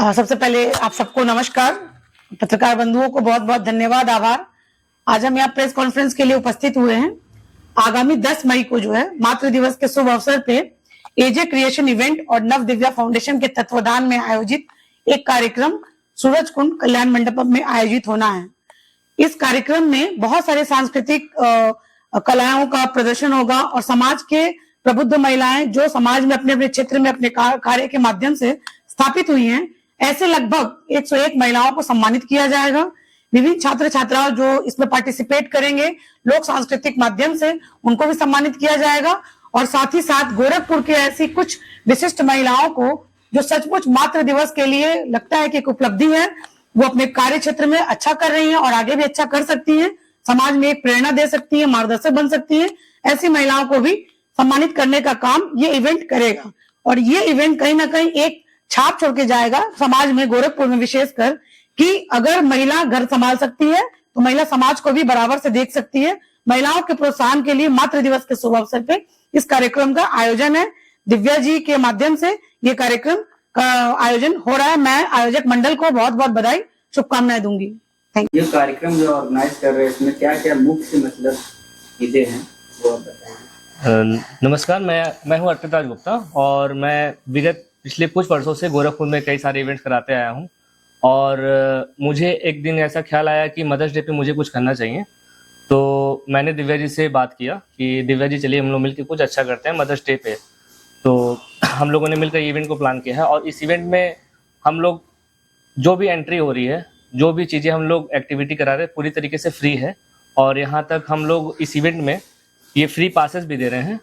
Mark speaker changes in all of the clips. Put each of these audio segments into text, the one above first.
Speaker 1: सबसे पहले आप सबको नमस्कार। पत्रकार बंधुओं को बहुत बहुत धन्यवाद, आभार। आज हम यहाँ प्रेस कॉन्फ्रेंस के लिए उपस्थित हुए हैं। आगामी 10 मई को जो है मातृ दिवस के शुभ अवसर पे एजे क्रिएशन इवेंट और नव दिव्या फाउंडेशन के तत्वाधान में आयोजित एक कार्यक्रम सूरज कुंड कल्याण मंडपम में आयोजित होना है। इस कार्यक्रम में बहुत सारे सांस्कृतिक कलाओं का प्रदर्शन होगा और समाज के प्रबुद्ध महिलाएं जो समाज में अपने अपने क्षेत्र में अपने कार्य के माध्यम से स्थापित हुई हैं, ऐसे लगभग 101 महिलाओं को सम्मानित किया जाएगा। विभिन्न छात्र छात्राओं जो इसमें पार्टिसिपेट करेंगे, लोक सांस्कृतिक माध्यम से उनको भी सम्मानित किया जाएगा और साथ ही साथ गोरखपुर के ऐसी कुछ विशिष्ट महिलाओं को जो सचमुच मातृ दिवस के लिए लगता है कि एक उपलब्धि है, वो अपने कार्य क्षेत्र में अच्छा कर रही हैं और आगे भी अच्छा कर सकती हैं, समाज में एक प्रेरणा दे सकती है, मार्गदर्शक बन सकती है, ऐसी महिलाओं को भी सम्मानित करने का काम ये इवेंट करेगा। और ये इवेंट कहीं ना कहीं एक छाप छोड़ के जाएगा समाज में, गोरखपुर में विशेषकर, कि अगर महिला घर संभाल सकती है तो महिला समाज को भी बराबर से देख सकती है। महिलाओं के प्रोत्साहन के लिए मातृ दिवस के शुभ अवसर पे इस कार्यक्रम का आयोजन है। दिव्या जी के माध्यम से ये कार्यक्रम का आयोजन हो रहा है। मैं आयोजक मंडल को बहुत बहुत बधाई, शुभकामनाएं दूंगी। Thank you.
Speaker 2: ये कार्यक्रम जो ऑर्गेनाइज कर रहे हैं, इसमें क्या क्या मुख्य चीजें हैं वो आप बताएं।
Speaker 3: नमस्कार, मैं हूं अर्पित राज गुप्ता और मैं विगत पिछले कुछ वर्षों से गोरखपुर में कई सारे इवेंट्स कराते आया हूं और मुझे एक दिन ऐसा ख्याल आया कि मदर्स डे पे मुझे कुछ करना चाहिए। तो मैंने दिव्या जी से बात किया कि दिव्या जी चलिए हम लोग मिलकर कुछ अच्छा करते हैं मदर्स डे पे। तो हम लोगों ने मिलकर इवेंट को प्लान किया है और इस इवेंट में हम लोग जो भी एंट्री हो रही है, जो भी चीज़ें हम लोग एक्टिविटी करा रहे हैं, पूरी तरीके से फ्री है। और यहाँ तक हम लोग इस इवेंट में ये फ्री पासेस भी दे रहे हैं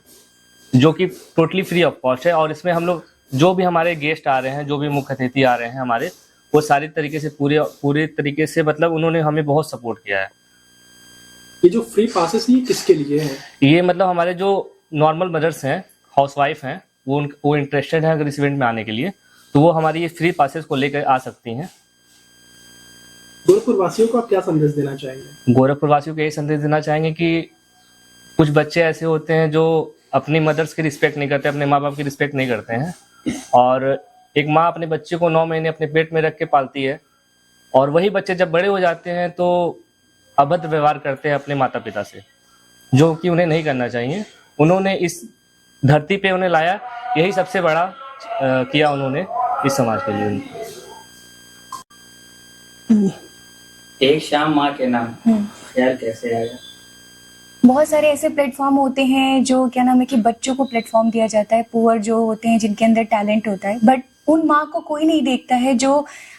Speaker 3: जो कि टोटली फ्री ऑफ कॉस्ट है। और इसमें हम लोग जो भी हमारे गेस्ट आ रहे हैं, जो भी मुख्य अतिथि आ रहे हैं हमारे, वो सारी तरीके से पूरे तरीके से मतलब उन्होंने हमें बहुत सपोर्ट किया है।
Speaker 4: ये जो फ्री पासेस ये किसके लिए है?
Speaker 3: ये मतलब हमारे जो नॉर्मल मदर्स हैं, हाउसवाइफ हैं, वो इंटरेस्टेड हैं अगर इस इवेंट में आने के लिए, तो वो हमारी ये फ्री पासेस को लेकर आ सकती हैं।
Speaker 4: गोरखपुर वासियों को आप क्या संदेश देना चाहेंगे?
Speaker 3: गोरखपुर वासियों को यही संदेश देना चाहेंगे कि कुछ बच्चे ऐसे होते हैं जो अपनी मदर्स की रिस्पेक्ट नहीं करते, अपने माँ बाप की रिस्पेक्ट नहीं करते हैं। और एक माँ अपने बच्चे को 9 महीने अपने पेट में रख के पालती है और वही बच्चे जब बड़े हो जाते हैं तो अभद्र व्यवहार करते हैं अपने माता पिता से, जो कि उन्हें नहीं करना चाहिए। उन्होंने इस धरती पे उन्हें लाया, यही सबसे बड़ा किया उन्होंने इस समाज के लिए।
Speaker 2: एक शाम माँ के नाम ख्याल कैसे आया?
Speaker 5: बहुत सारे ऐसे प्लेटफॉर्म होते हैं जो क्या नाम है कि बच्चों को प्लेटफॉर्म दिया जाता है, पुअर जो होते हैं जिनके अंदर टैलेंट होता है, बट उन माँ को कोई नहीं देखता है जो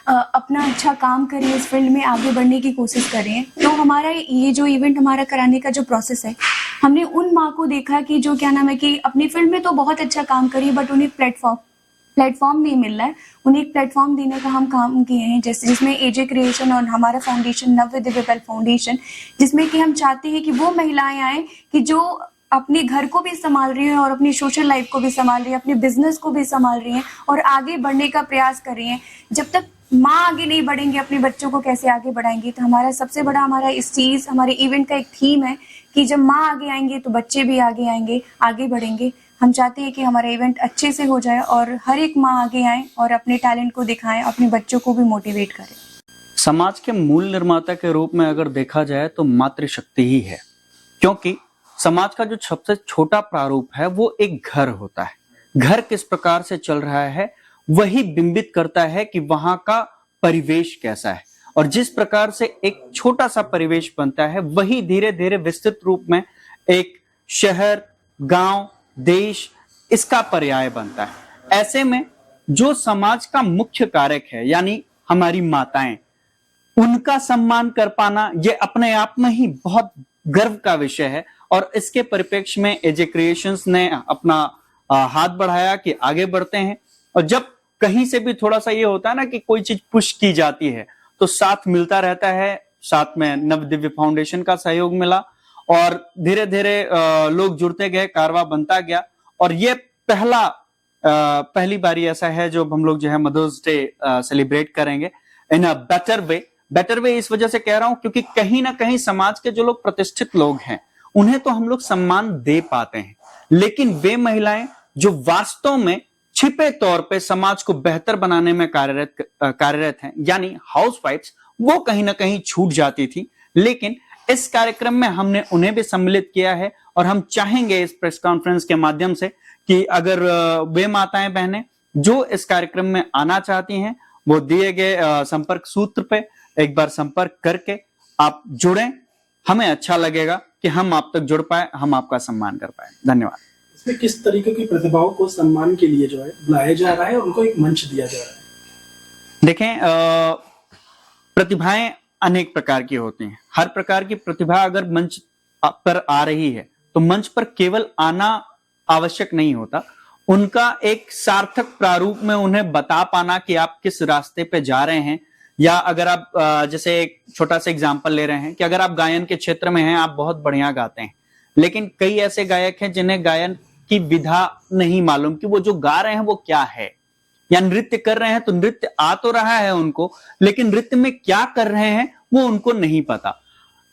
Speaker 5: अपना अच्छा काम करें, इस फील्ड में आगे बढ़ने की कोशिश करें। तो हमारा ये जो इवेंट हमारा कराने का जो प्रोसेस है, हमने उन माँ को देखा कि जो क्या नाम है कि अपनी फील्ड में तो बहुत अच्छा काम करी बट उन्हें प्लेटफॉर्म नहीं मिल रहा है। उन्हें एक प्लेटफॉर्म देने का हम काम किए हैं, जैसे जिसमें एजे क्रिएशन और हमारा फाउंडेशन नव दिव्या फाउंडेशन, जिसमें कि हम चाहते हैं कि वो महिलाएं आए कि जो अपने घर को भी संभाल रही हैं और अपनी सोशल लाइफ को भी संभाल रही हैं, अपने बिजनेस को भी संभाल रही हैं और आगे बढ़ने का प्रयास कर रही हैं। जब तक माँ आगे नहीं बढ़ेंगे, अपने बच्चों को कैसे आगे बढ़ाएंगे? तो हमारा सबसे बड़ा हमारे इवेंट का एक थीम है कि जब माँ आगे आएंगे तो बच्चे भी आगे आएंगे, आगे बढ़ेंगे। हम चाहते हैं कि हमारा इवेंट अच्छे से हो जाए और हर एक माँ आगे आए और अपने टैलेंट को दिखाएं, अपने बच्चों को भी मोटिवेट करें।
Speaker 6: समाज के मूल निर्माता के रूप में अगर देखा जाए तो मातृशक्ति ही है, क्योंकि समाज का जो सबसे छोटा प्रारूप है वो एक घर होता है। घर किस प्रकार से चल रहा है वही बिंबित करता है कि वहां का परिवेश कैसा है, और जिस प्रकार से एक छोटा सा परिवेश बनता है वही धीरे धीरे विस्तृत रूप में एक शहर, गांव, देश इसका पर्याय बनता है। ऐसे में जो समाज का मुख्य कारक है यानी हमारी माताएं, उनका सम्मान कर पाना ये अपने आप में ही बहुत गर्व का विषय है। और इसके परिप्रेक्ष्य में एजे क्रिएशंस ने अपना हाथ बढ़ाया कि आगे बढ़ते हैं। और जब कहीं से भी थोड़ा सा ये होता है ना कि कोई चीज पुश की जाती है तो साथ मिलता रहता है। साथ में नव दिव्य फाउंडेशन का सहयोग मिला और धीरे धीरे लोग जुड़ते गए, कारवा बनता गया। और ये पहली बारी ऐसा है जो हम लोग जो है मदर्स डे सेलिब्रेट करेंगे इन अ बेटर वे। इस वजह से कह रहा हूं क्योंकि कहीं ना कहीं समाज के जो लोग प्रतिष्ठित लोग हैं उन्हें तो हम लोग सम्मान दे पाते हैं, लेकिन वे महिलाएं जो वास्तव में छिपे तौर पे समाज को बेहतर बनाने में कार्यरत हैं, यानी हाउसवाइफ्स, वो कहीं ना कहीं छूट जाती थी। लेकिन इस कार्यक्रम में हमने उन्हें भी सम्मिलित किया है और हम चाहेंगे इस प्रेस कॉन्फ्रेंस के माध्यम से कि अगर वे माताएं बहनें जो इस कार्यक्रम में आना चाहती हैं, वो दिए गए संपर्क सूत्र पे एक बार संपर्क करके आप जुड़ें। हमें अच्छा लगेगा कि हम आप तक जुड़ पाए, हम आपका सम्मान कर पाए। धन्यवाद।
Speaker 4: इसमें किस तरीके की प्रतिभाओं को सम्मान के लिए जो है बुलाया जा रहा है और उनको एक मंच दिया जा रहा है?
Speaker 6: देखें, प्रतिभाएं अनेक प्रकार की होती हैं। हर प्रकार की प्रतिभा अगर मंच पर आ रही है तो मंच पर केवल आना आवश्यक नहीं होता, उनका एक सार्थक प्रारूप में उन्हें बता पाना कि आप किस रास्ते पे जा रहे हैं। या अगर आप जैसे एक छोटा सा एग्जांपल ले रहे हैं कि अगर आप गायन के क्षेत्र में हैं, आप बहुत बढ़िया गाते हैं, लेकिन कई ऐसे गायक हैं जिन्हें गायन की विधा नहीं मालूम कि वो जो गा रहे हैं वो क्या है, या नृत्य कर रहे हैं तो नृत्य आ तो रहा है उनको, लेकिन नृत्य में क्या कर रहे हैं वो उनको नहीं पता।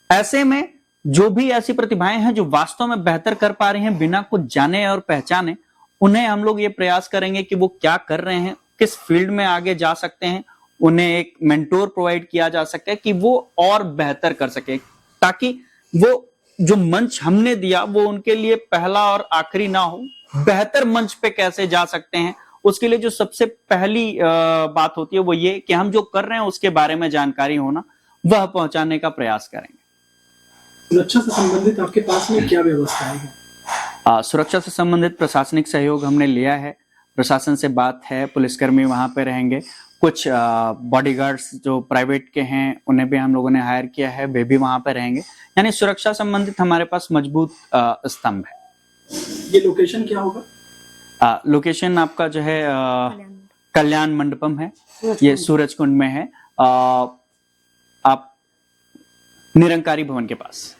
Speaker 6: ऐसे में जो भी ऐसी प्रतिभाएं हैं जो वास्तव में बेहतर कर पा रही हैं बिना कुछ जाने और पहचाने, उन्हें हम लोग ये प्रयास करेंगे कि वो क्या कर रहे हैं, किस फील्ड में आगे जा सकते हैं, उन्हें एक मेंटोर प्रोवाइड किया जा सके कि वो और बेहतर कर सके, ताकि वो जो मंच हमने दिया वो उनके लिए पहला और आखिरी ना हो। बेहतर मंच पे कैसे जा सकते हैं, उसके लिए जो सबसे पहली बात होती है वो ये कि हम जो कर रहे हैं उसके बारे में जानकारी होना, वह पहुंचाने का प्रयास करेंगे।
Speaker 4: सुरक्षा से संबंधित आपके पास में क्या व्यवस्थाएं हैं?
Speaker 6: सुरक्षा से संबंधित प्रशासनिक सहयोग हमने लिया है, प्रशासन से बात है, पुलिसकर्मी वहां पे रहेंगे, कुछ बॉडीगार्ड्स जो प्राइवेट के हैं उन्हें भी हम लोगों ने हायर किया है, वे भी वहां पे रहेंगे। यानी सुरक्षा संबंधित हमारे पास मजबूत स्तंभ है।
Speaker 4: ये लोकेशन क्या होगा?
Speaker 6: लोकेशन आपका जो है कल्याण मंडपम है, ये सूरजकुंड में है, आप निरंकारी भवन के पास।